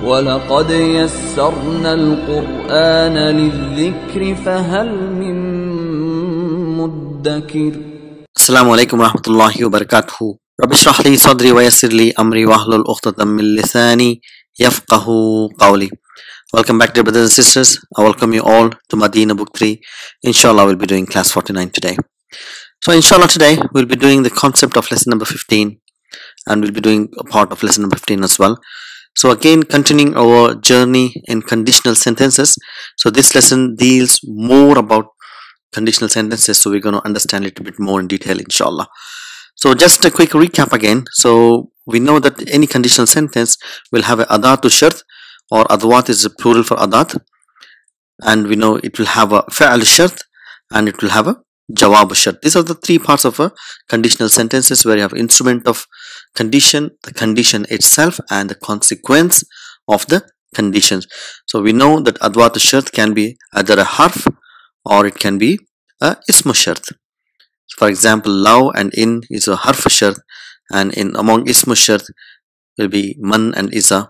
وَلَقَدْ يَسَّرْنَا الْقُرْآنَ لِلذِّكْرِ فَهَلْ مِن مُدَّكِرٍ. Assalamu alaikum warahmatullahi wabarakatuh. Rabbi shrah li sadri wa yassir li amri wahlul uqdatam min lisani yafqahu qawli. Welcome back, dear brothers and sisters. I welcome you all to Madina Book 3. Inshallah, we'll be doing class 49 today. So inshallah, today we'll be doing the concept of lesson number 15, and we'll be doing a part of lesson number 15 as well. So again, continuing our journey in conditional sentences. So this lesson deals more about conditional sentences, so we're going to understand it a little bit more in detail, inshallah. So just a quick recap again. So we know that any conditional sentence will have a adatu shart, or adwat is a plural for adat, and we know it will have a fa'al shart and it will have a jawab shart. These are the three parts of a conditional sentences, where you have instrument of condition, the condition itself, and the consequence of the conditions. So we know that adwat shart can be either a harf or it can be a ismu shart. For example, law and in is a harf shart, and in among ismu shart will be man and iza.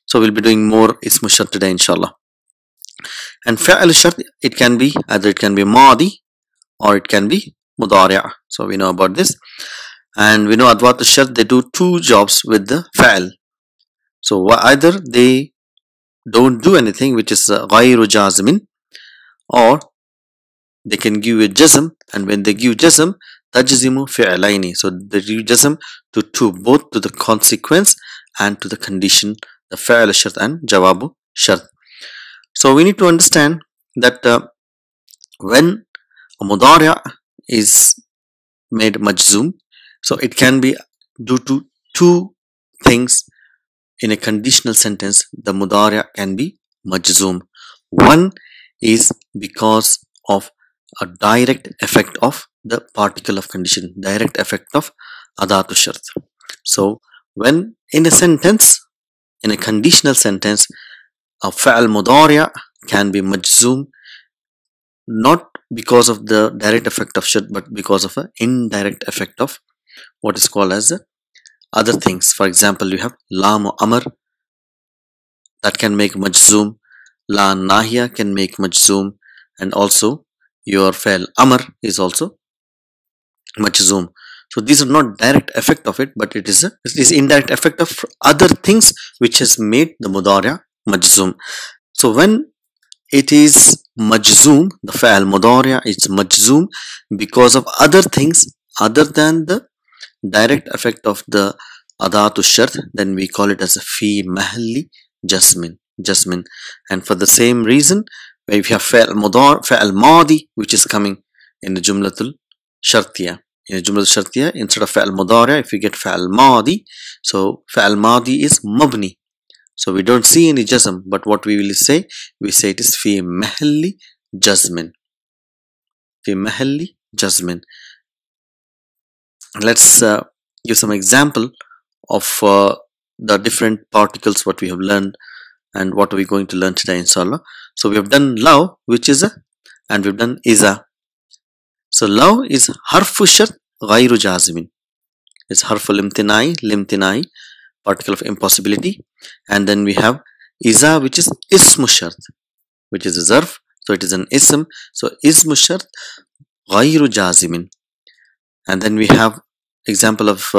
So we'll be doing more ismu shart today, inshallah. And fa'al shart, it can be either it can be madi or it can be mudari'. So we know about this, and we know adwat shart, they do two jobs with the fa'al. So either they don't do anything, which is ghayru jazimin, or they can give a jazm, and when they give jazm, tajzimu fi'alaini. So they give jazm to two, both to the consequence and to the condition, the fa'al shart and jawabu shart. So we need to understand that when a mudari' is made majzoom, so it can be due to two things. In a conditional sentence, the mudari' can be majzoom. One is because of a direct effect of the particle of condition, direct effect of adatu shart. So when in a sentence, in a conditional sentence, a fa'al mudari' can be majzoom, not because of the direct effect of shart, but because of an indirect effect of what is called as other things. For example, you have lam amr, that can make majzoom, la nahiya can make majzoom, and also your fa'al amr is also majzoom. So these are not direct effect of it, but it is indirect effect of other things which has made the mudari' majzoom. So when it is majzoom, the fa'al mudari' is majzoom because of other things other than the direct effect of the adatu shart, then we call it as a fi mahalli jasmin. And for the same reason, if you have fa'al madi, which is coming in the jumlatul shartiya, instead of fa'al mudari', if you get fa'al madi, so fa'al madi is mabni, so we don't see any jazm, but what we will say, we say it is fi mahalli jasmin. Let's give some example of the different particles what we have learned and what are we going to learn today, inshallah. So we have done law, which is a, and we've done iza. So law is harfu shart ghayru jazimin. It's harfu limtinai, particle of impossibility. And then we have iza, which is ismu shart, which is a zarf, so it is an ism. So ismu shart ghayru jazimin. And then we have example of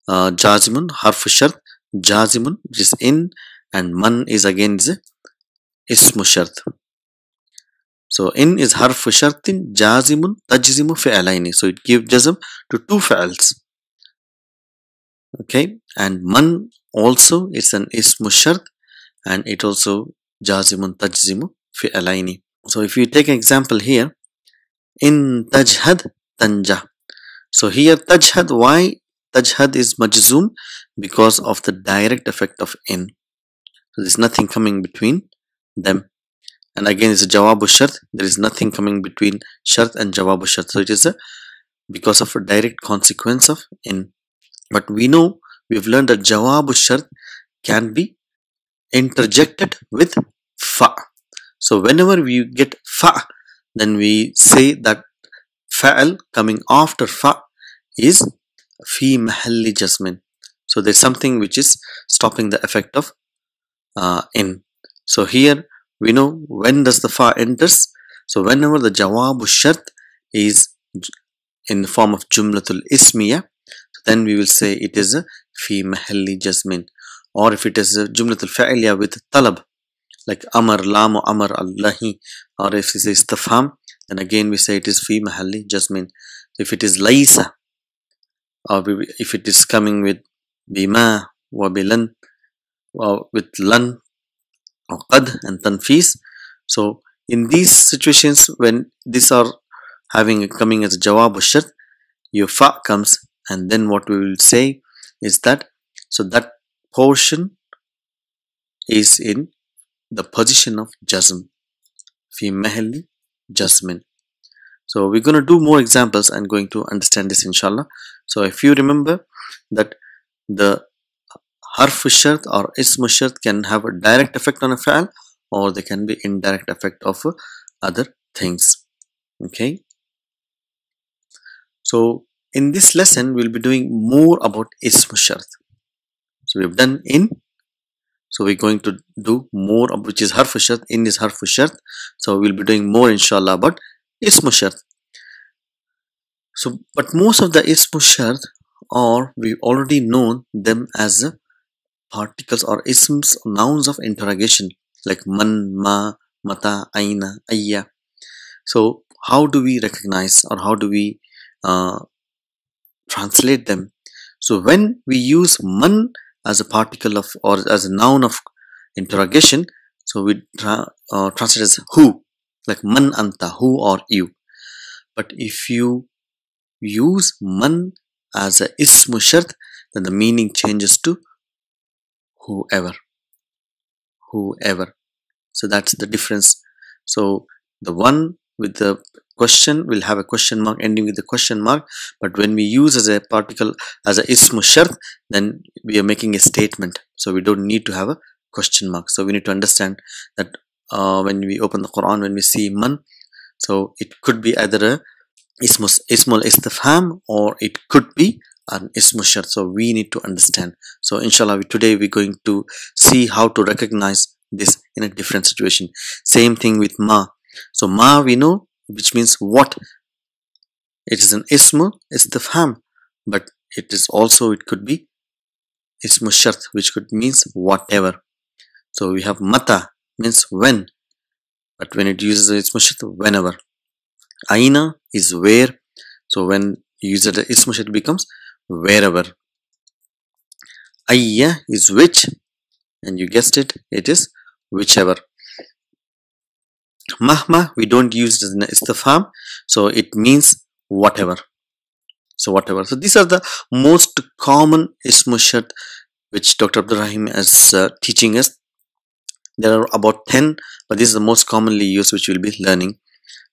jazimun, harfu shart jazimun, which is in, and man is again is ismu shart. So in is harfu shartin jazimun tajzimu fi'alaini, so it gives jazm to two fi'als. Okay, and man also is an ismu shart, and it also jazimun tajzimu fi'alaini. So if you take an example here, in tajhad tanja. So here tajhad, why tajhad is majzoom? Because of the direct effect of in. So there is nothing coming between them. And again, it's a jawabu shart. There is nothing coming between shart and jawabu shart. So it is because of a direct consequence of in. But we know, we've learned that jawabu shart can be interjected with fa. So whenever we get fa, then we say that fa'al coming after fa is fi mahalli jasmin. So there's something which is stopping the effect of in. So here we know when does the fa enters. So whenever the jawab shart is in the form of jumlatul ismiya, then we will say it is a fi mahalli jazmin. Or if it is a jumlatul fa'iliya with talab, like amar, lamu amar allahi, or if it is istifham, then again we say it is fi mahalli jazmin. If it is laisa, or if it is coming with bima wa bilan, or with lan or qad and tanfis. So in these situations, when these are coming as jawab shart, your fa comes, and then what we will say is that, so that portion is in the position of jazm, fi mahalli jazmin. So we're going to do more examples and going to understand this inshallah. So if you remember that the harf shart or ism shart can have a direct effect on a fa'al, or they can be indirect effect of other things. Okay. So in this lesson we'll be doing more about ism shart. So we've done in, so we're going to do more, which is harf shart. In is harf shart. So we'll be doing more inshallah about ism shart. So but most of the ism shart, or we already know them as particles or isms, nouns of interrogation, like man, ma, mata, aina, ayya. So how do we recognize, or how do we translate them? So when we use man as a particle of, or as a noun of interrogation, so we translate as who, like man anta, who or you. But if you use man as a ism shart, then the meaning changes to whoever. So that's the difference. So the one with the question will have a question mark ending with the question mark, but when we use as a particle as a ism shart, then we are making a statement, so we don't need to have a question mark. So we need to understand that when we open the Quran, when we see man, so it could be either a ismul istifham, or it could be an ism shart. So we need to understand. So inshallah today we're going to see how to recognize this in a different situation. Same thing with ma. So ma we know, which means what. It is an ism istifham, but it is also, it could be ism shart, which could means whatever. So we have mata, means when, but when it uses ism shart, whenever. Aina is where, so when you use it as ism shart, it becomes wherever. Ayya is which, and you guessed it, it is whichever. Mahma we don't use it as an istifham, so it means whatever. So whatever. So these are the most common ism shart which Dr. Abdul Rahim is teaching us. There are about 10, but this is the most commonly used, which we'll be learning.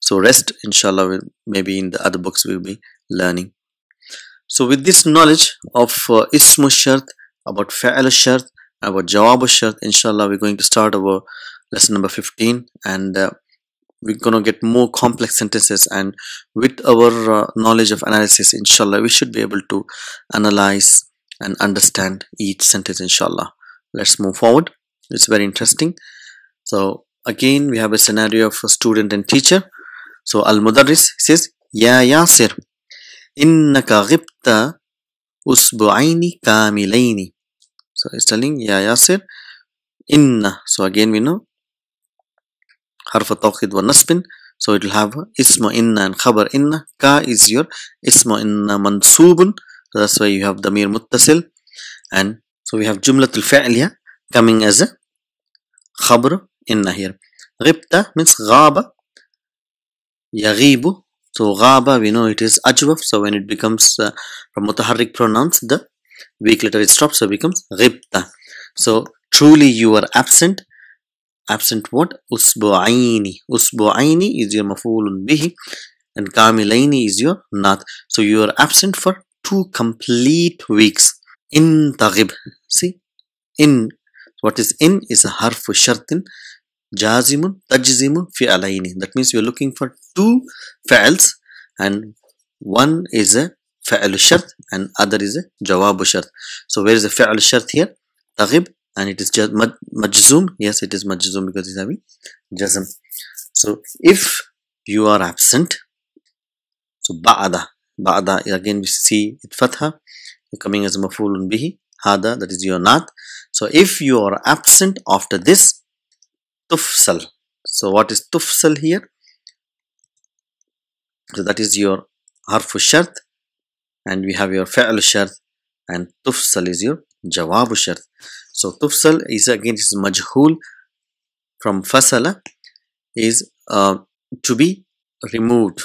So rest inshallah maybe in the other books we'll be learning. So with this knowledge of ism shart, about fa'al shart, about jawab shart, inshallah we're going to start our lesson number 15, and we're going to get more complex sentences, and with our knowledge of analysis, inshallah we should be able to analyze and understand each sentence inshallah. Let's move forward. It's very interesting. So again we have a scenario of a student and teacher. So al-mudarris says, Ya Yasir, innaka ghibta usbu'aini kamilaini. So it's telling Ya Yasir, inna. So again we know harf tawqid wa nasbin, so it will have isma inna and khabar inna. Ka is your isma inna mansubun, so that's why you have damir muttasil. And so we have jumlatul fa'liya coming as a khabar inna here. Ghibta means ghaba, yaghibu. So ghaba we know it is ajwaf, so when it becomes from mutaharrik pronouns, the weak letter is dropped, so it becomes ghibta. So truly you are absent. Absent what? Usbu'aini. Usbu'aini is your maf'ulun bihi, and kamilaini is your naat. So you are absent for 2 complete weeks. In taghib. See, in, what is in is a harfu shartin jazimun tajzimu fi'alaini. That means we are looking for 2 fi'als, and one is a فعل الشرط and other is a جواب الشرط. So where is the فعل الشرط here? تغب, and it is just مجزوم. Yes, it is مجزوم because it's having جزم. So if you are absent, so بعد again we see it fatha coming as مفعول به. هذا, that is you are not. So if you are absent after this, تفصل. So what is تفصل here? So that is your حرف الشرط, and we have your فعل الشرط, and تفصل is your جواب الشرط. So تفصل is again is majhul from fasala, is to be removed.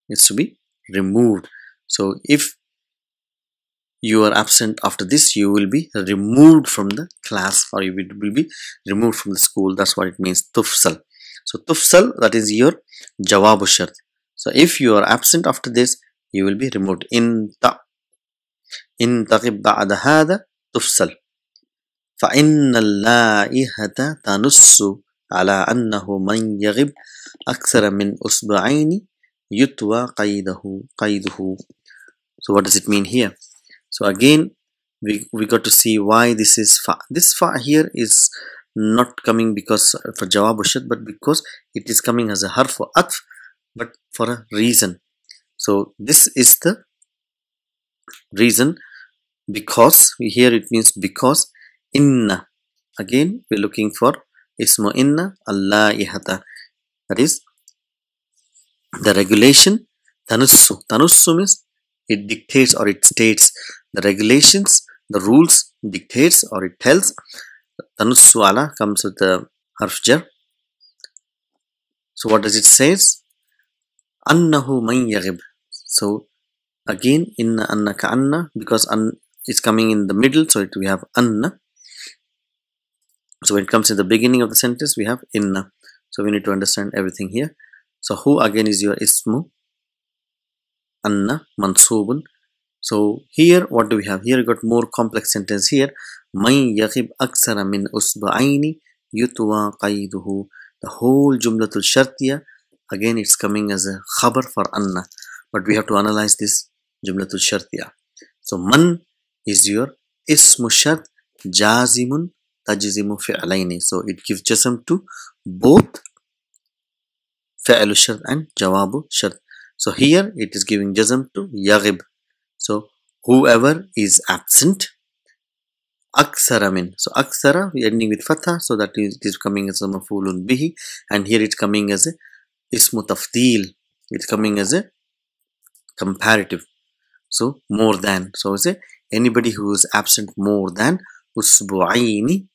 It's to be removed. So if you are absent after this, you will be removed from the class, or you will be removed from the school. That's what it means, tufsal. So tufsal, that is your jawabu shart. So if you are absent after this, you will be removed. In taqib ba'da hada tufsal. فإن اللائحة تنص على أنه من يغب أكثر من أسبوعين يطوى قيده. So what does it mean here? So again, we got to see why this is fa. This fa here is not coming because for jawab shart, but because it is coming as a harf for atf, but for a reason. So this is the reason, because here it means because. Inna, again we're looking for ismu inna allaihata, that is the regulation. Tanussu means it dictates or it states the regulations, the rules dictates or it tells. Tanussu ala comes with the harf jar. So what does it says? Annahu man yaghib. So again inna, anna, ka anna, because an is coming in the middle, so we have anna. So when it comes in the beginning of the sentence, we have inna. So we need to understand everything here. So who again is your ismu anna mansubun. So here what do we have? Here we got more complex sentence here. Man yaghib aksara min usba'aini yutwa qayduhu. The whole jumlatul shartiya, again it's coming as a khabar for anna, but we have to analyze this jumlatul shartiya. So man is your ismu shart jazimun tajzimu fi'laini. So it gives jazm to both fi'lu shart and jawabu shart. So here it is giving jazm to yaghib. So whoever is absent, aksara min. So aksara we ending with fatha, so that it is coming as a maf'ulun bihi, and here it's coming as a ismu tafdil. It's coming as a comparative. So more than. So say anybody who is absent more than usbu'aini.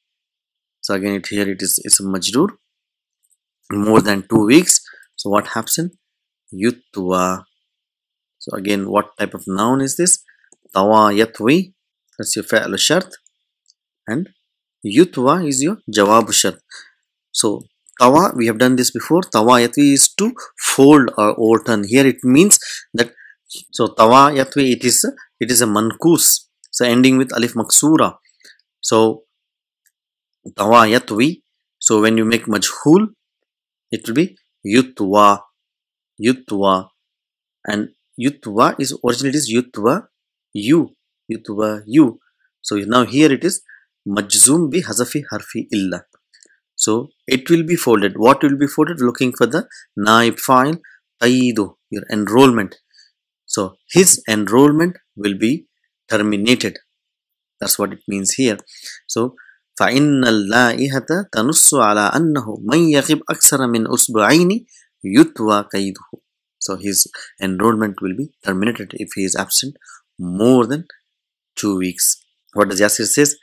So again here it is a majroor, more than 2 weeks. So what happens? Yutwa. So again, what type of noun is this? Tawa yatwi, that's your fa'al shart, and yutwa is your jawab shart. So tawa, we have done this before. Tawa yatwi is to fold or overturn. Here it means that, so tawa yatwi, it is a mankus, so ending with alif maksura. So tawa yatwi, so when you make majhul, it will be yutwa, and yutwa is originally it is yutwa you. So now here it is majzum bi hazafi harfi illa. So it will be folded. What will be folded? Looking for the naib file qaydu, your enrollment. So his enrollment will be terminated. That's what it means here. So فإن اللائحة تنص على أنه من يغب أكثر من أسبوعين يطوى قيده. So his enrollment will be terminated if he is absent more than 2 weeks. What does Yasir says?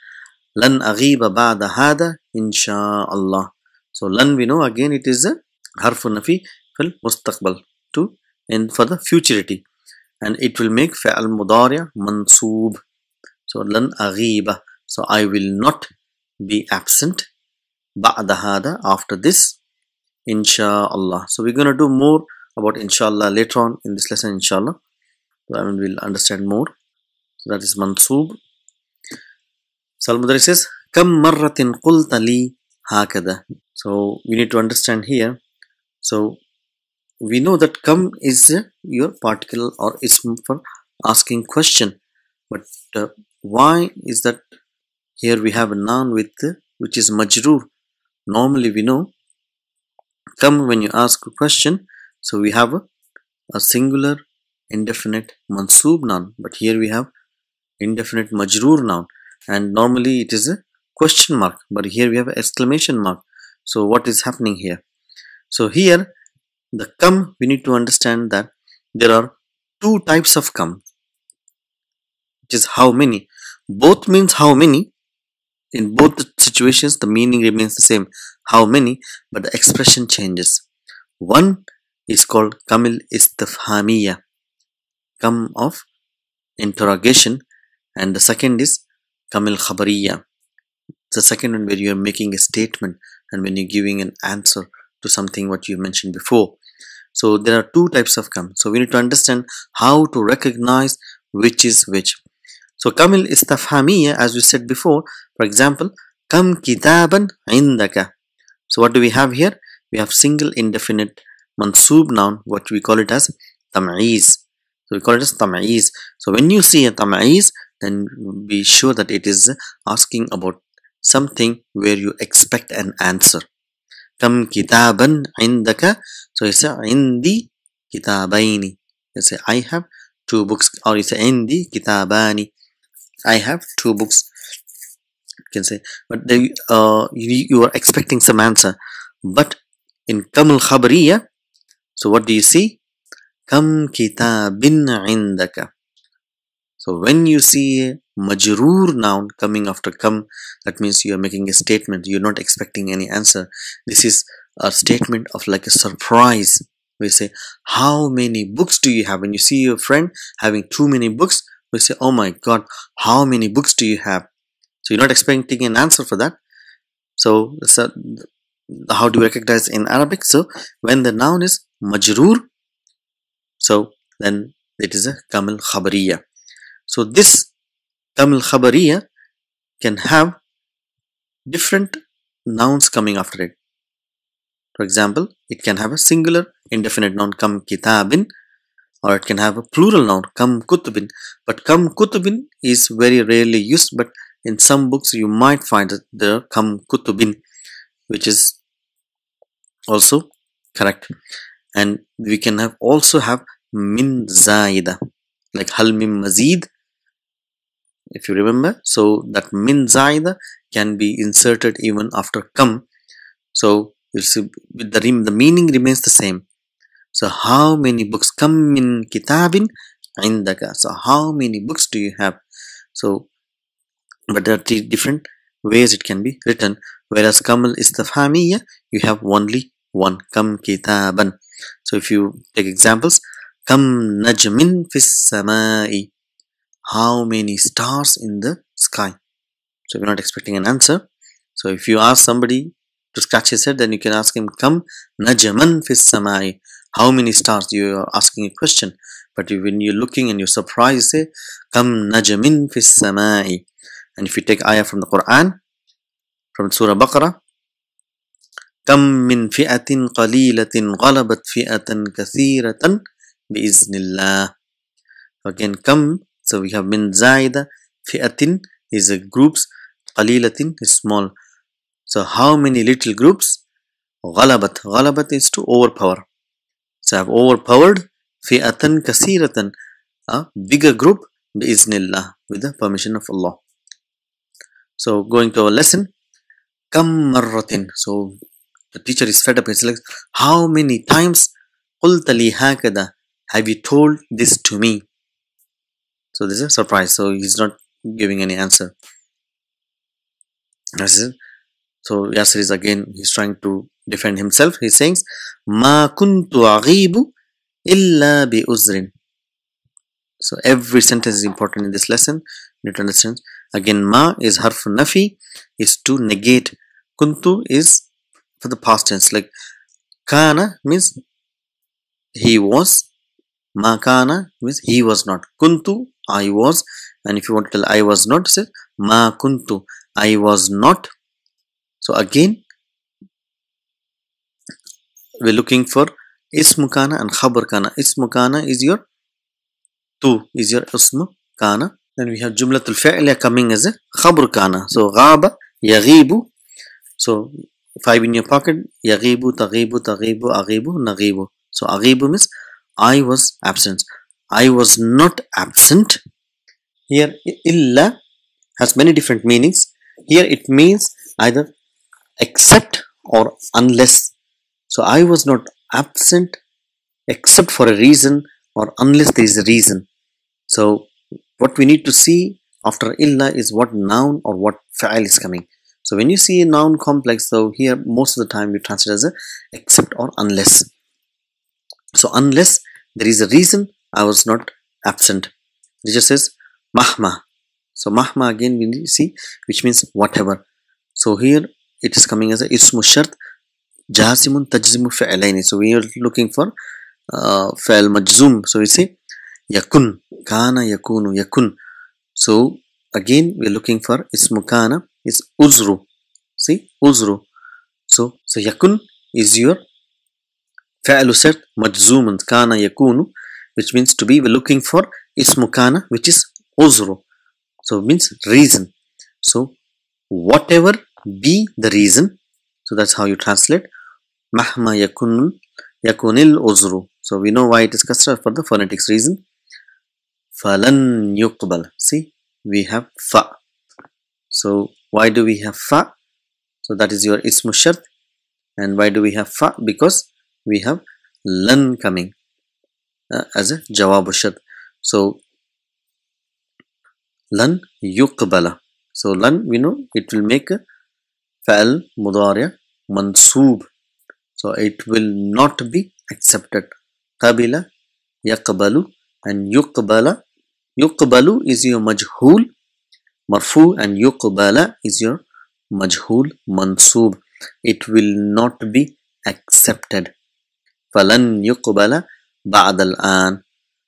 Lan aghiba ba'da hada insha'Allah. So lan, we know again it is a harfu nafi fil mustaqbal, to and for the futurity, and it will make fa'al mudari' mansoob. So lan aghiba, so I will not be absent ba'da hada, after this, insha'Allah. So we're going to do more about inshallah later on in this lesson, inshallah. So I mean, we'll understand more. So that is mansoob. Salmudari says kam marratin qulta li hakada. So we need to understand here. So we know that kam is your particle or ism for asking question. But why is that here we have a noun with which is majroor? Normally we know come when you ask a question, so we have a singular indefinite mansoob noun, but here we have indefinite majroor noun, and normally it is a question mark, but here we have an exclamation mark. So what is happening here? So here the come, we need to understand that there are two types of come, which is how many. Both means how many. In both the situations the meaning remains the same, how many, but the expression changes. One is called kamil istifhamiya, come of interrogation, and the second is kamil khabariya, the second one where you are making a statement and when you're giving an answer to something what you mentioned before. So there are two types of come, so we need to understand how to recognize which is which. So kamil istifhamiya, as we said before, for example, kam kitaban indaka. So what do we have here? We have single indefinite mansoob noun, what we call it as tam'iz. So we call it as tam'iz. So when you see a tam'iz, then be sure that it is asking about something where you expect an answer. Kam kitaban indaka. So you say indi kitabaini. You say I have two books, or you say indi kitabani. I have two books, you can say, but you are expecting some answer. But in kamil khabariya, so what do you see? Kam kitabin indaka. So when you see a majroor noun coming after kam, that means you are making a statement, you're not expecting any answer. This is a statement of like a surprise. We say, how many books do you have? When you see your friend having too many books, we say, oh my god, how many books do you have? So you're not expecting an answer for that. So how do you recognize in Arabic? So when the noun is majroor, so then it is a kamil khabariya. So this kamil khabariya can have different nouns coming after it. For example, it can have a singular indefinite noun, kam kitabin, or it can have a plural noun, kam kutubin. But kam kutubin is very rarely used, but in some books you might find that there kam kutubin, which is also correct. And we can also have min zaida, like hal min mazid, if you remember. So that min zaida can be inserted even after kam. So you see, the meaning remains the same. So how many books? Kam min kitabin indaka. So how many books do you have? So but there are different ways it can be written. Whereas kamil istifhamiya, you have only one, kam kitaban. So if you take examples, kam najmin fis samai. How many stars in the sky? So we're not expecting an answer. So if you ask somebody to scratch his head, then you can ask him, kam najman fis samai. How many stars? You are asking a question. But when you're looking and you're surprised, you say, kam najmin fis samai. And if you take ayah from the Quran, from Surah Baqarah, kam min fi'atin qalilatin ghalabat fi'atan kathiratan biiznillah. Again, kam, so we have min zaida, fi'atin is a groups, qalilatin is small. So how many little groups? Ghalabat is to overpower. So I have overpowered fi'atan kathiratan, a bigger group, biiznillah, with the permission of Allah. So going to our lesson, kam marratin. So the teacher is fed up. It's like, how many times qulta li hakada, have you told this to me? So this is a surprise. So he's not giving any answer. So Yasir is again, he's trying to defend himself. He's saying, ma kuntu aghibu illa bi uzrin. So every sentence is important in this lesson. You need to understand. Again, ma is harf nafi, is to negate. Kuntu is for the past tense. Like kana means he was. Ma kana means he was not. Kuntu, I was. And if you want to tell I was not, say ma kuntu, I was not. So again, we're looking for ismu kana and khabar kana. Ismu kana is your Tu is your ismu kana. Then we have jumlatul fi'liya coming as a khabr kana. So ghaba, yaghibu. So 5 in your pocket. Yaghibu, taghibu, taghibu, aghibu, naghibu. So aghibu means I was absent. I was not absent. Here illa has many different meanings. Here it means either except or unless. So I was not absent except for a reason or unless there is a reason. So what we need to see after illa is what noun or what fa'il is coming. So when you see a noun complex, so here most of the time we translate as a except or unless. So unless there is a reason I was not absent. It just says mahma. So mahma again we see, which means whatever. So here it is coming as a ismu shart jazimun tajzimu fi'laini. So we are looking for fa'il majzum. So we say yakun, kana yakunu, yakun. So again we are looking for ismu kana is uzru. See, uzru. So yakun is your fa'il shart majzumun kana yakunu, which means to be. We're looking for ismu kana, which is uzru. So it means reason. So whatever be the reason. So that's how you translate mahma yakunil uzru. So we know why it is kasra for the phonetics reason. Falan yuqbal. See, we have fa. So why do we have fa? So that is your ismu shart. And why do we have fa? Because we have lan coming as a jawab shart. So lan yuqbala. So lan, we know it will make a fa'al mudari mansoob. So it will not be accepted. Qabila, yaqbalu, and yuqbala. Yuqbalu is your majhul marfu and yuqbala is your majhul mansoob. It will not be accepted. Falan yuqbala ba'd al-an.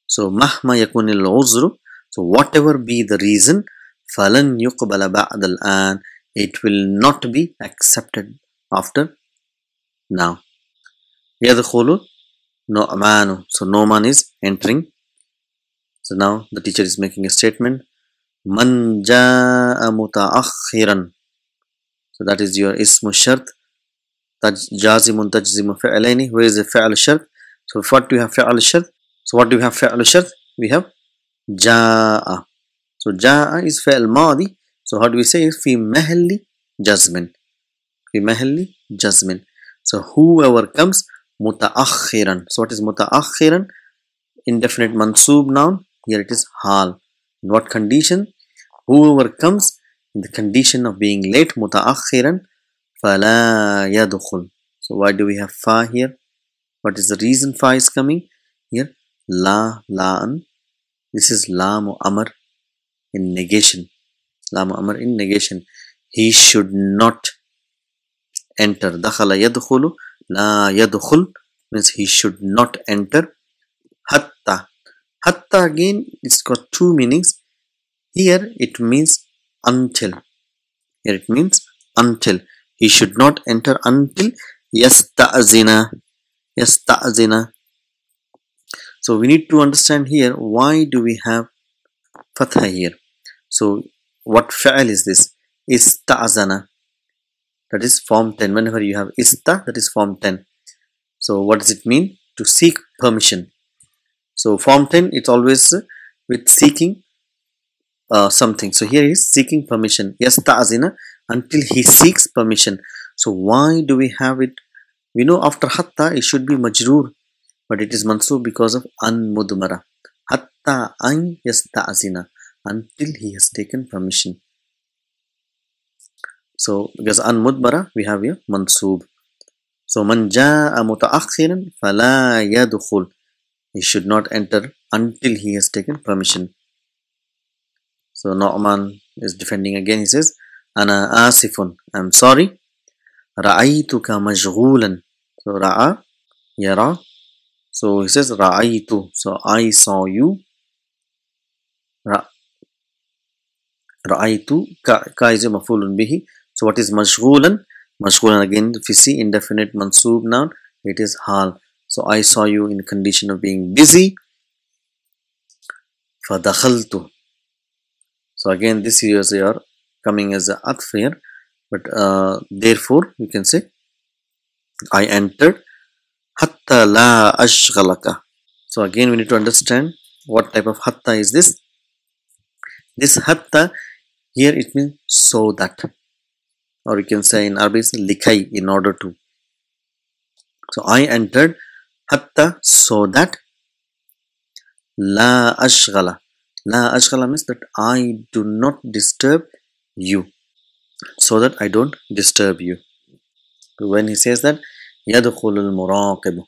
So mahma yakunil uzru. So whatever be the reason, falan yuqbala ba'd al-an, it will not be accepted after now. Yadkhulu Nu'manu. So Nu'man is entering. So now the teacher is making a statement. Man ja'a muta'akhiran. So that is your ismu shart. Jazimun tajzimu fi'laini. Where is the fi'al shart? So what do you have fi'al shart? So what do you have fi'al shart? We have ja'a. So ja'a is fi'al madi. So how do we say? Fi mahalli jazmin. Fi mahalli jazmin. So whoever comes muta'akhiran. So what is muta'akhiran? Indefinite mansoob noun. Here it is hal. In what condition? Whoever comes in the condition of being late, muta'akhiran, fala yadukhul. So why do we have fa here? What is the reason fa is coming? Here la'an. This is lamu amr in negation. Lamu amr in negation. He should not enter. Dakhala yadkhulu. La yadkhul means he should not enter. Hatta. Hatta again, it's got two meanings. Here it means until. Here it means until. He should not enter until yasta'zina. Yasta'zina. So we need to understand here, why do we have fatha here? So what fa'al is this? Ista'zana. That is form 10. Whenever you have ista, that is form 10. So what does it mean? To seek permission. So form 10, it's always with seeking something. So here he is seeking permission. Yasta'zina, until he seeks permission. So why do we have it? We know after hatta it should be majroor, but it is mansoob because of an mudmara. Hatta an yasta'zina, until he has taken permission. So because an mudmara, we have here mansoob. So man ja'a muta'akhiran fala yadukhul. He should not enter until he has taken permission. So Nu'man is defending again. He says, Ana asifun. I'm sorry. Ra'aytuka majghulan. So ra'a, yara. So he says ra'aytu. So I saw you. Ra'aytu. Ka is a maf'ulun bihi. So what is majghulan? Majghulan again, if you see indefinite mansoob noun, it is hal. So I saw you in condition of being busy. فدخلت. So again, this is your coming as a atf here, but therefore you can say I entered. Hatta la ashghalaka. So again, we need to understand what type of hatta is this. This hatta here it means so that, or you can say in Arabic likai, in order to. So I entered hatta, so that la ashghala. La ashghala means that I do not disturb you, so that I don't disturb you. So when he says that yadkhulul muraqib,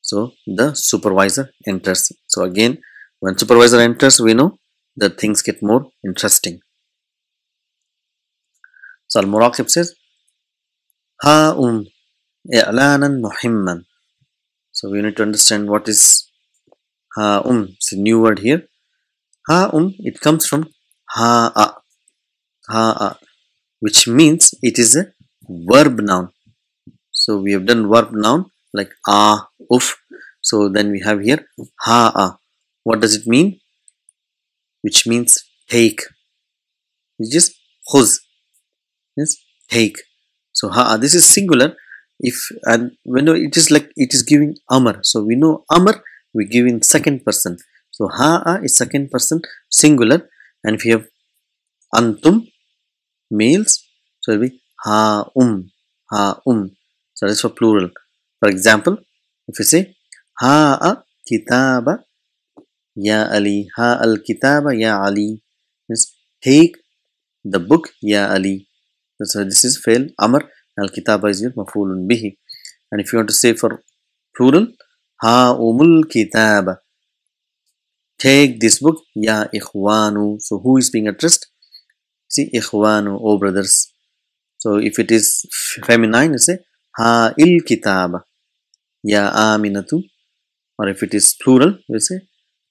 so the supervisor enters. So again, when supervisor enters, we know that things get more interesting. So al-muraqib says ha i'lanan muhimman. So we need to understand what is ha it's a new word here. Ha it comes from ha which means it is a verb noun. So we have done verb noun like uf. So then we have here ha. What does it mean? Which means take, which is khuz, means take. So ha, this is singular. If and when it is like it is giving amr, so we know amr we give in second person. So ha is second person singular, and if you have antum males, so it will be ha ha. So that is for plural. For example, if you say ha kitaba ya Ali, ha al kitaba ya Ali, means take the book ya Ali. So this is fail amr. Al kitaba is your maf'ulun bihi. And if you want to say for plural, ha umul kitaba, take this book ya ikhwanu. So who is being addressed? See, ikhwanu, oh brothers. So if it is feminine, you say ha il kitaba ya aminatu. Or if it is plural, you say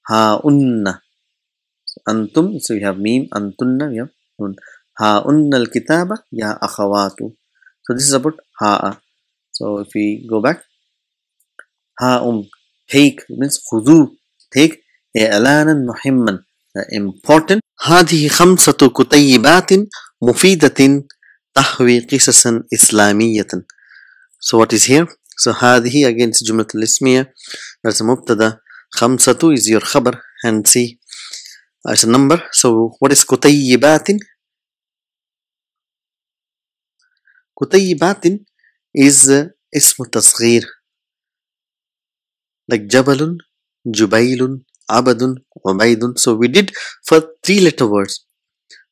ha unna. Antum, so you have meme, antunna, you have nun. Ha unna al kitaba ya akhawatu. So this is about ha. So if we go back, ha take means khudu, take i'lanan muhimman, important. هذه خمسة كتيبات مفيدة تحوي قصصا إسلامية. So what is here? So هذه again is جملة الاسمية. That's a مبتدا. خمسة is your خبر, and see as a number. So what is كتيبات? كتيبات is اسم تصغير, like جبل, جبيل, عبد, عبيد. So we did for 3-letter words.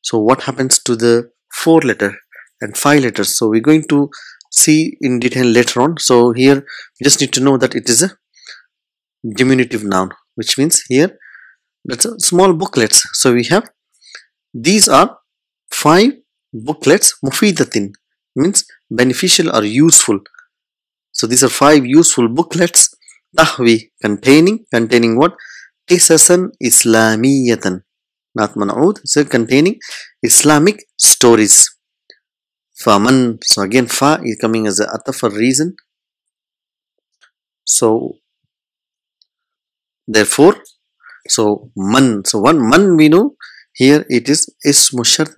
So what happens to the 4-letter and 5 letters? So we're going to see in detail later on. So here you just need to know that it is a diminutive noun, which means here that's a small booklets. So we have, these are 5 booklets. Mufidatin means beneficial or useful. So these are 5 useful booklets. Tahwi, containing what? Qisasan Islamiyatan, not man'ud, so containing Islamic stories. Faman, so again fa is coming as a ataf for reason. So therefore, so man, so one man we know here it is ismu shart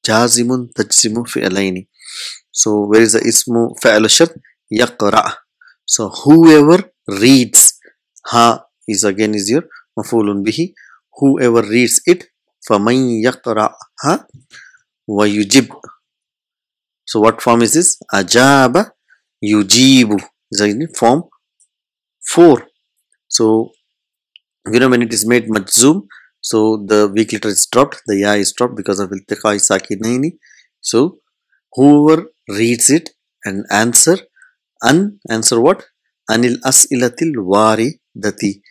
jazimun tajzimu fi'alaini. So where is the ismu fa'al shart? Yaqra. So whoever reads, ha is again is your maf'ulun bihi, whoever reads it. فَمَنْ يَقْرَأْهَا وَيُجِبْ. So what form is this? Ajaba yujibu is again form 4. So you know when it is made majzoom, so the weak letter is dropped, the ya is dropped because of iltiqai sakinaini. So whoever reads it and answer what? Anil as'ilatil waridati.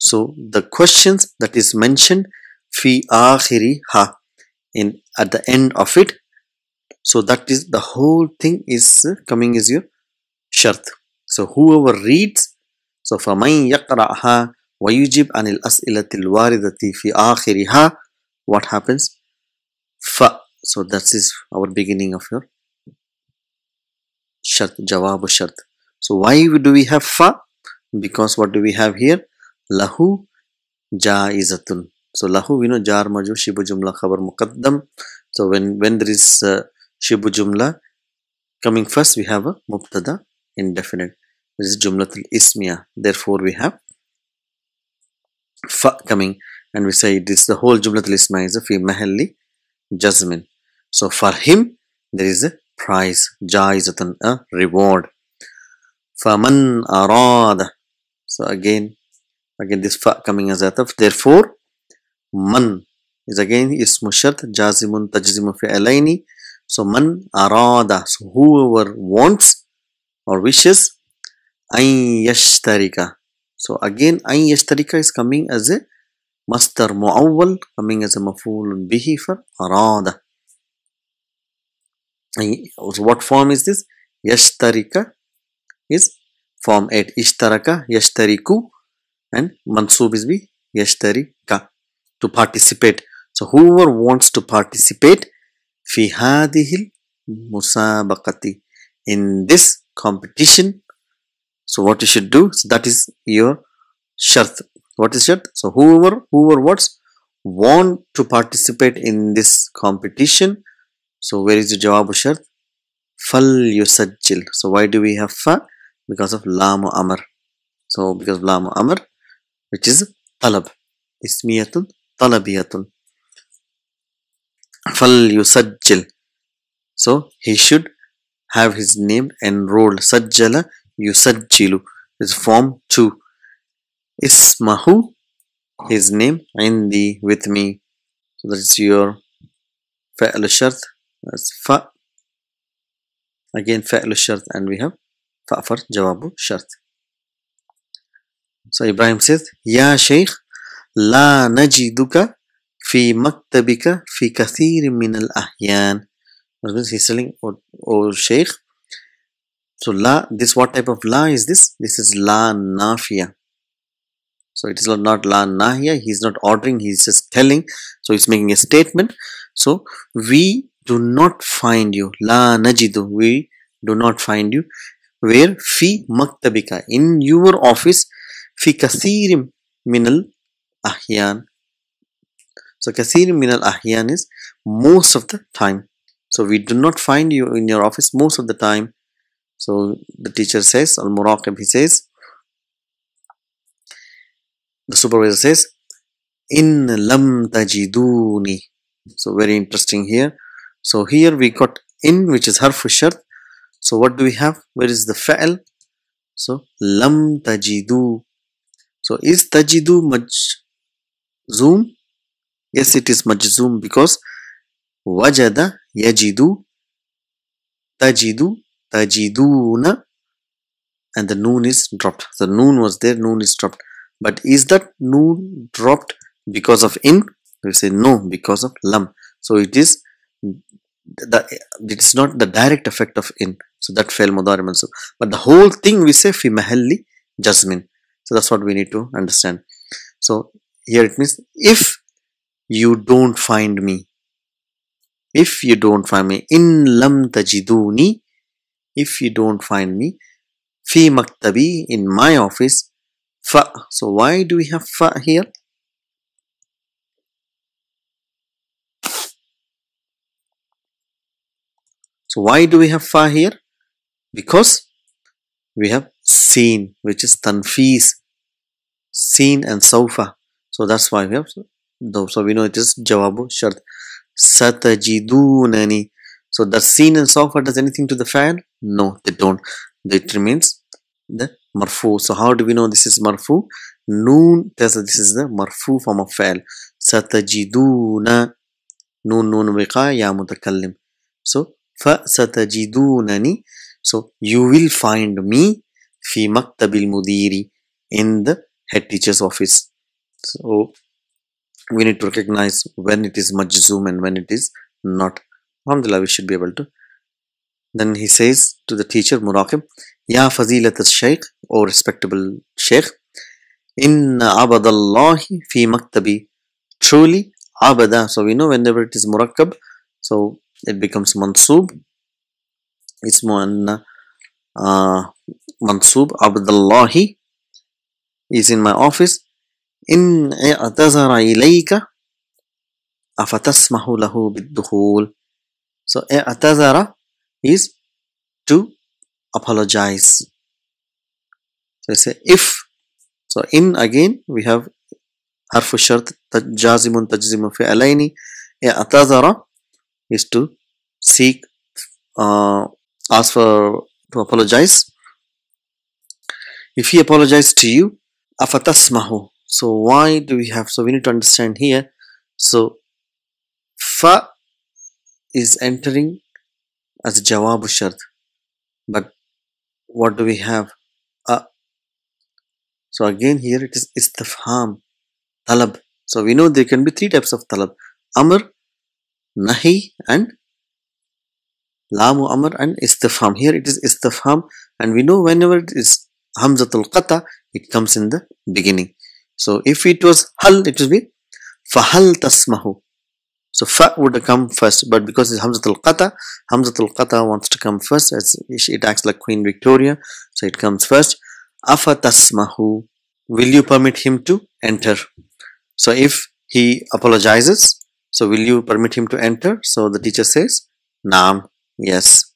So the questions that is mentioned fi akhiriha, in at the end of it. So that is the whole thing is coming is your shart. So whoever reads, so faman yaqra'ha wa yujib anil as'ilatil waridati fi akhiriha, what happens? Fa. So that is our beginning of your shart, jawab shart. So why do we have fa? Because what do we have here? Lahu jaizatun. So lahu, we know jar majrur, shibu jumla, khabar muqaddam. So when there is shibu jumla coming first, we have a mubtada indefinite. This is jumlatul ismiya. Therefore, we have fa coming, and we say this the whole jumlatul ismiya is a fi mahalli jazmin. So for him, there is a prize, jaizatun, a reward. Faman arada. So again this fa coming as ataf. Therefore, man is again ismu shart jazimun tajzimu fi'alaini. So man arada. So whoever wants or wishes, ay yashtarika. So again ay yashtarika is coming as a masdar mu'awwal, coming as a maf'ulun bihi for arada. So what form is this? Yashtarika is form 8. Ishtaraka, yashtariku, and mansub is be yashtarika, to participate. So whoever wants to participate fi hadihil musabaqati, in this competition, so what you should do? So that is your shart. What is shart? So whoever want to participate in this competition. So where is the jawabu shart? Fal yusajjil. So why do we have fa? Because of lamu amr. So because of lamu amr, which is talab, ismiyatun talabiyatun. Fal yusajjil. So he should have his name enrolled. Sajjala yusajjilu is form 2. Ismahu, his name, indi, with me. So that is your fa'al shart. That's fa. Again fa'al shart, and we have fa for jawabu shart. So Ibrahim says, Ya Shaykh, la najiduka fi maktabika fi kathir min al-ahyan. He's telling, oh Shaykh. So la, this what type of la is this? This is la nafiya. So it is not la nahiya. He's not ordering, he's just telling. So he's making a statement. So we do not find you. La najidu, we do not find you. Where? Fi maktabika, in your office. Fi kathirim minal ahyan. So kathirim minal ahyan is most of the time. So we do not find you in your office most of the time. So the teacher says, al-muraqib, he says, the supervisor says, in lam tajiduni. So very interesting here. So here we got in, which is harfu shart. So what do we have? Where is the fa'al? So lam tajidu. So is tajidu majzoom? Yes, it is majzoom, because wajada yajidu, tajidu, tajiduna, and the noon is dropped. The noon was there, noon is dropped. But is that noon dropped because of in? We say no, because of lam. So it is not the direct effect of in. So that fa'il mudari mansub. But the whole thing we say fi mahalli jazmin. So that's what we need to understand. So here it means, if you don't find me, if you don't find me, in lam tajiduni, if you don't find me, fi maktabi, in my office, fa. So why do we have fa here? So why do we have fa here? Because we have seen, which is tanfis, seen and sawfa. So that's why we have those. So we know it is jawabu shart. Satajidunani. So the seen and sawfa does anything to the fa'il? No, they don't. It remains the marfu. So how do we know this is marfu? Noon tells us this is the marfu form of fa'il. Satajiduna. Noon wiqa ya mutakallim. So fa satajidunani. So you will find me fi maktabil mudiri, in the head teacher's office. So we need to recognize when it is majzoom and when it is not. Alhamdulillah, we should be able to. Then he says to the teacher, Muraqib, Ya fazilat al-shaykh, or respectable shaykh, Inna abadallahi fi maktabi. Truly, abada. So we know whenever it is murakkab, so it becomes mansub. Ismu anna mansub. Abdallahi is in my office. إن اعتذر إليك أفتسمح له بالدخول. So اعتذر is to apologize. So I say if. So in again we have حرف الشرط جازم تجزم فعلين. اعتذر is to seek, ask for, to apologize. If he apologized to you, afatasmahu. So why do we have? So we need to understand here. So fa is entering as jawab shart, but what do we have? So again here it is istifham, talab. So we know there can be three types of talab: amr, nahi, and lamu amr and istifham. Here it is istifham, and we know whenever it is hamzatul qata, it comes in the beginning. So if it was hal, it would be fahal tasmahu. So fa would come first, but because it's hamzatul qata wants to come first, as it acts like Queen Victoria, so it comes first. Afa tasmahu, will you permit him to enter? So if he apologizes, so will you permit him to enter? So the teacher says naam, yes.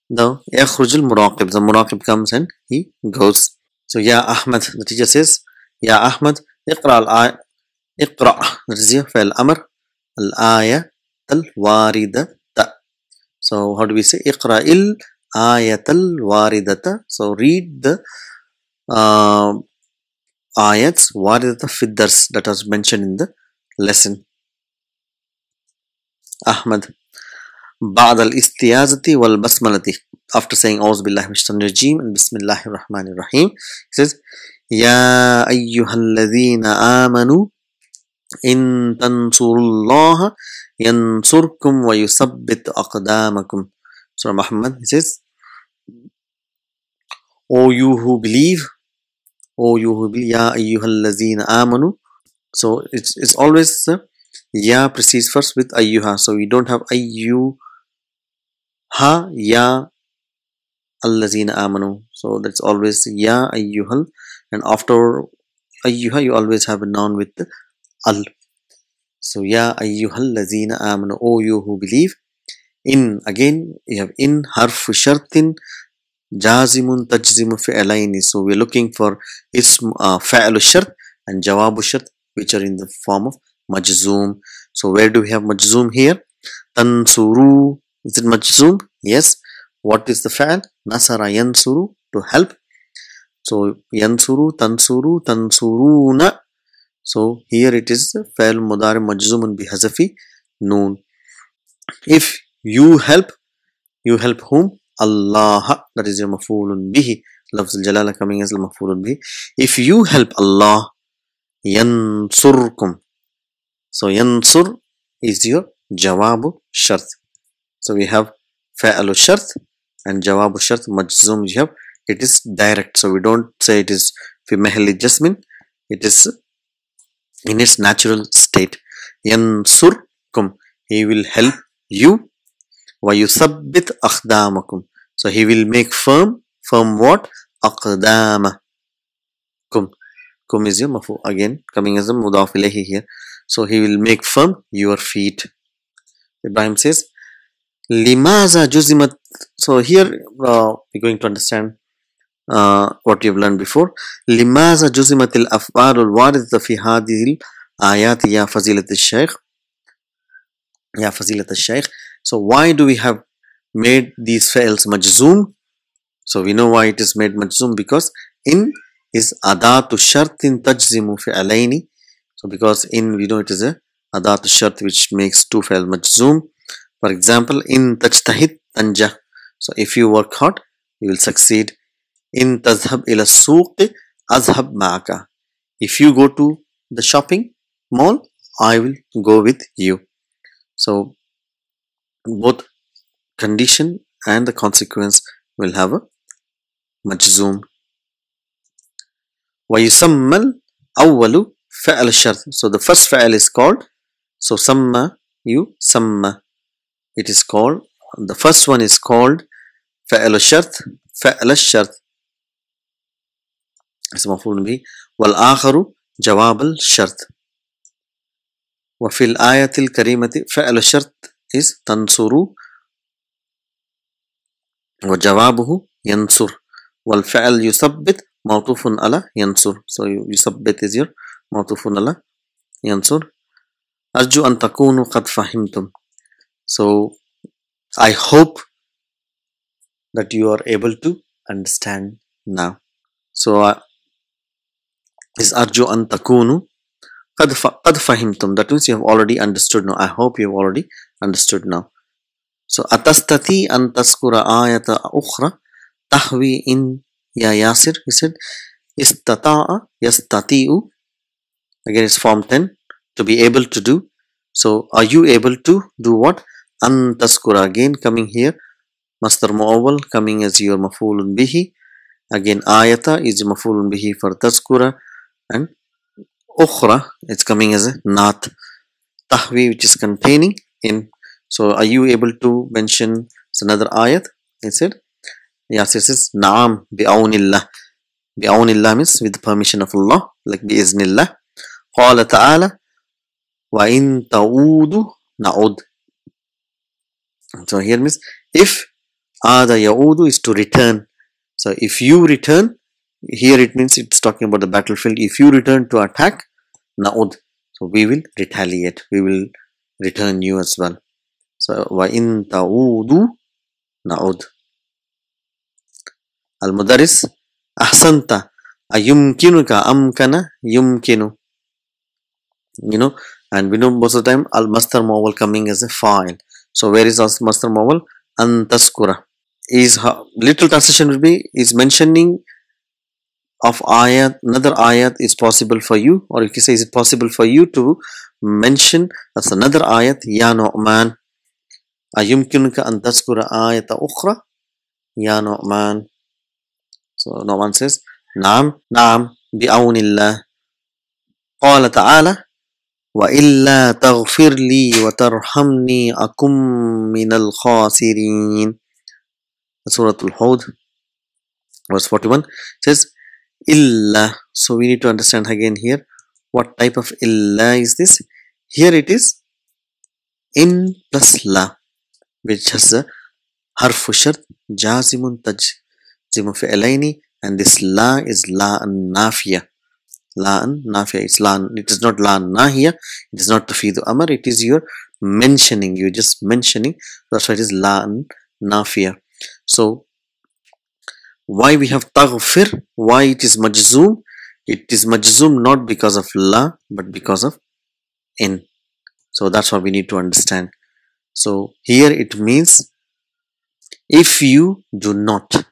Now yakhrujul muraqib, the muraqib comes and he goes. So ya Ahmad, the teacher says ya Ahmad iqra al-ayah, iqra, that is your fa'il amr, al-ayah al-waridata. So how do we say iqra il ayat al-waridata? So read the ayats waridata fi dars, that was mentioned in the lesson. Ahmad بعد الاستياذة والبسملة, after saying أعوذ بالله من الشيطان الرجيم and بسم الله الرحمن الرحيم, he says يا أيها الذين آمنوا إن تنصروا الله ينصركم ويثبت أقدامكم. Surah Muhammad, he says, O you who believe, يا أيها الذين آمنوا. So it's always ya precedes first with ayyuha, so we don't have ayyuha ya allazina amanu. So that's always ya ayyuhal, and after ayyuha you always have a noun with the al. So ya ayyuhal lazina amanu, O you who believe. In, again you have in harfu shartin jazimun tajzimu fi'alaini. So we're looking for ism fa'alu shart and jawabu shart, which are in the form of majzoom. So where do we have majzoom here? Tansuru, is it majzoom? Yes. What is the fa'al? Nasara yansuru, to help. So yansuru, tansuru, tansuruna. So here it is fa'al mudari majzoomun bi hazafi noon. If you help whom? Allah, that is your maf'ulun bihi. Lafz al-jalala coming as al-maf'ulun bihi. If you help Allah, yansurkum. So yansur is your jawabu shart. So we have fa'alu shart and jawabu shart majzoom. You have, it is direct, so we don't say it is fi mahalli jasmin, it is in its natural state. Yansurkum, he will help you. Wa yusabbit aqdamakum, so he will make firm what? Aqdamakum. Kum is your mafu, again coming as a mudaf ilayhi here. So he will make firm your feet. Ibrahim says limaza juzimat. So here we're going to understand what we have learned before. Limaza juzimatil af'alul waridata fi hadhihi ayat ya fazilat al-shaykh, ya fazilat al-shaykh. So why do we have made these fi'ls majzoom? So we know why it is made majzoom, because in is adatu shartin tajzimu fi'alaini. So because in, we know it is a adatu shart which makes two fi'l majzoom. For example, in tajtahid tanjah. So if you work hard, you will succeed. In tazhab ila suq azhab ma'aka. If you go to the shopping mall, I will go with you. So both condition and the consequence will have a majzoom. Wa yusammal awwalu fa'al shart. So the first fa'al is called, so samma, you samma, it is called, the first one is called fa'al shart, fa'al shart. So maf'ul bihi. Wal akharu جواب الشرط. وفي الآية الكريمة فعل الشرط is تنصر وجوابه ينصر والفعل يثبت معطوف على ينصر. So يثبت is your معطوف على ينصر. أرجو أن تكونوا قد فهمتم. So I hope that you are able to understand now. So is أرجو أن تكونوا قد فهمتم. That means you have already understood now. I hope you have already understood now. So أتستطيع أن تذكر آية أخرى تحوي إن يا ياسر. He said استطاع يستطيع. Again it's form 10 to be able to do. So are you able to do what? أن تذكر again coming here. مصدر مؤول coming as your مفعول به. Again آية is مفعول به for تذكر and أخرى it's coming as a not. تحوي which is containing in. So are you able to mention another ayat? He said yes, it says نعم بعون الله. بعون الله means with the permission of Allah, like بإذن الله. قال تعالى وإن تعودوا نعود. So here means if عاد يعود is to return. So if you return, here it means it's talking about the battlefield. If you return to attack, نعود. So we will retaliate. We will return you as well. So وإن تعودوا نعود. المدرس أحسنت أيمكنك أمكن يمكن. You know, and we know most of the time al-masdar mawal coming as a file. So where is al-masdar mawal? An taskura. Is literal translation will be is mentioning of ayat, another ayat is possible for you, or you can say is it possible for you to mention as another ayat ya Nu'man. أيمكنك أن تذكر آية أخرى يا نعمان. So Nu'man says نعم نعم بعون الله. قال تعالى وإلا تغفر لي وترحمني أكن من الخاسرين. Surah Al-Hud verse 41 says إلا. So we need to understand again here what type of إلا is this. Here it is in plus la, which has a harfu shart jazimun tajzimu fi'alaini, and this la is la an nafiya. La an nafiya. It's la. It is not la nahiya. It is not tafidu amar. It is your mentioning. You're just mentioning. That's why it is la an nafiya. So why we have taghfir? Why it is majzoom? It is majzoom not because of la, but because of in. So that's what we need to understand. So here it means if you do not,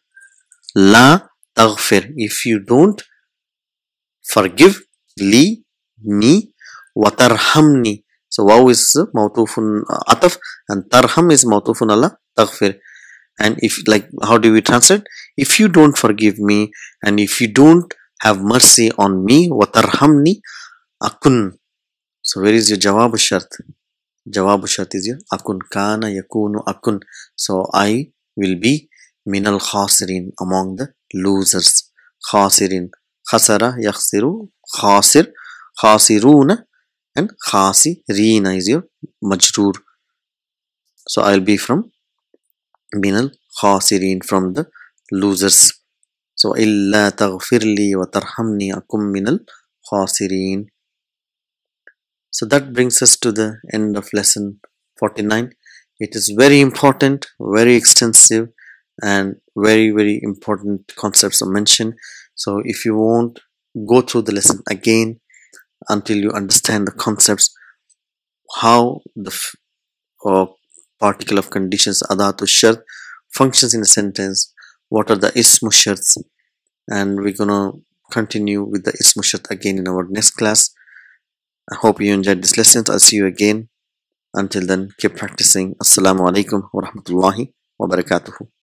la taghfir, if you don't forgive li, me, wa tarhamni. So waw is mawtufun ataf and tarham is mawtufun ala taghfir. And if, like, how do we translate? If you don't forgive me and if you don't have mercy on me, wa tarhamni akun. So where is your jawab shart? Jawab shart is your akun. Kana yakunu akun. So I will be minal khasirin, among the losers. Khasirin. Khasara yakhsiru. Khasir. Khasiruna. And khasirina is your majroor. So I'll be from minal khasirin, from the losers. So illa taghfirli wa tarhamni akum minal khasirin. So that brings us to the end of lesson 49. It is very important, very extensive, and very, very important concepts are mentioned. So if you won't go through the lesson again until you understand the concepts, how the particle of conditions adatu shart functions in a sentence, what are the ismu sharts, and we're gonna continue with the ismu shart again in our next class. I hope you enjoyed this lesson. I'll see you again. Until then, keep practicing. Assalamu alaikum wa rahmatullahi wa barakatuhu.